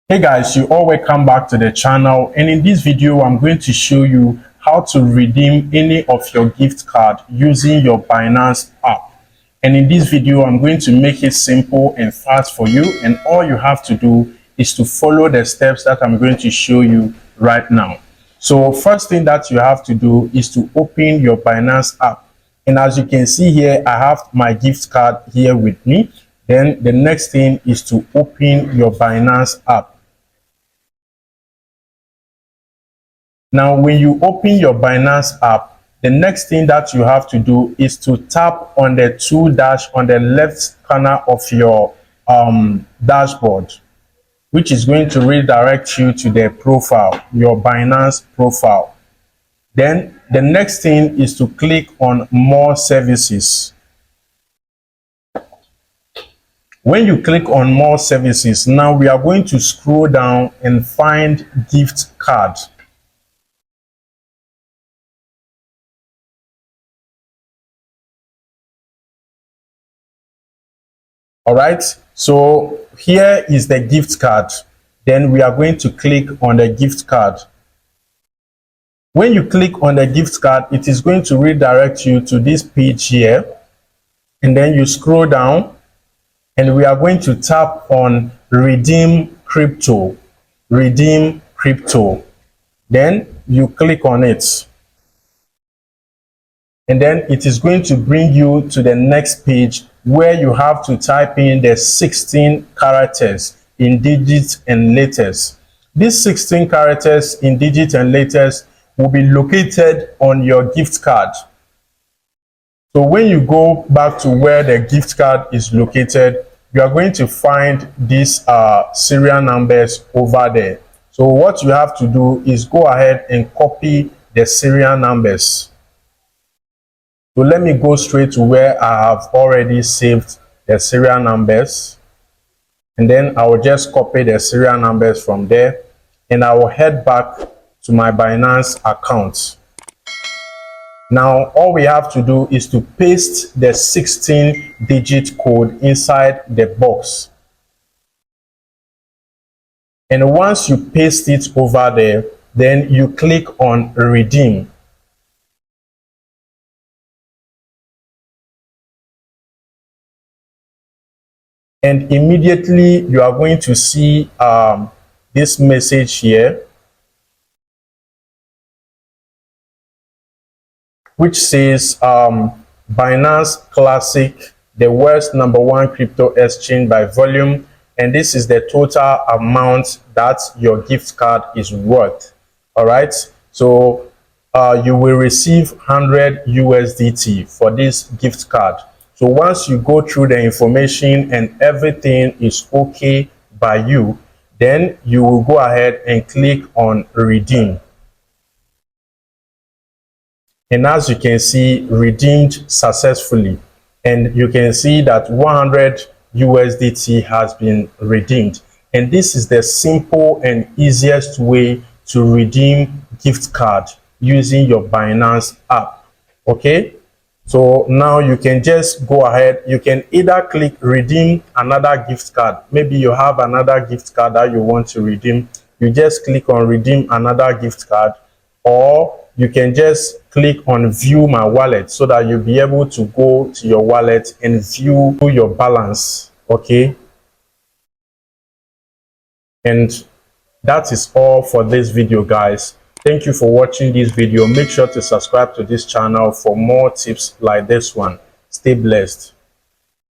Hey guys, you all welcome back to the channel, and in this video I'm going to show you how to redeem any of your gift card using your Binance app. And in this video I'm going to make it simple and fast for you, and all you have to do is to follow the steps that I'm going to show you right now. So first thing that you have to do is to open your Binance app, and as you can see here, I have my gift card here with me. Then the next thing is to open your Binance app. Now, when you open your Binance app, the next thing that you have to do is to tap on the two dash on the left corner of your dashboard, which is going to redirect you to the profile, your Binance profile. Then the next thing is to click on More Services. When you click on More Services, now we are going to scroll down and find Gift Card. All right, so here is the gift card. Then we are going to click on the gift card. When you click on the gift card, it is going to redirect you to this page here. And then you scroll down and we are going to tap on Redeem Crypto. Redeem Crypto. Then you click on it. And then it is going to bring you to the next page where you have to type in the 16 characters in digits and letters. These 16 characters in digits and letters will be located on your gift card. So when you go back to where the gift card is located, you are going to find these serial numbers over there. So what you have to do is go ahead and copy the serial numbers. So let me go straight to where I have already saved the serial numbers, and then I will just copy the serial numbers from there, and I will head back to my Binance account. Now all we have to do is to paste the 16-digit code inside the box, and once you paste it over there, then you click on Redeem. And immediately you are going to see this message here, which says Binance Classic, the world's #1 crypto exchange by volume. And this is the total amount that your gift card is worth. All right. So you will receive 100 USDT for this gift card. So once you go through the information and everything is okay by you, then you will go ahead and click on Redeem. And as you can see, redeemed successfully. And you can see that 100 USDT has been redeemed. And this is the simple and easiest way to redeem gift card using your Binance app. Okay? So now you can just go ahead. You can either click redeem another gift card. Maybe you have another gift card that you want to redeem. You just click on redeem another gift card, or you can just click on view my wallet so that you'll be able to go to your wallet and view your balance. Okay. And that is all for this video, guys. Thank you for watching this video. Make sure to subscribe to this channel for more tips like this one. Stay blessed.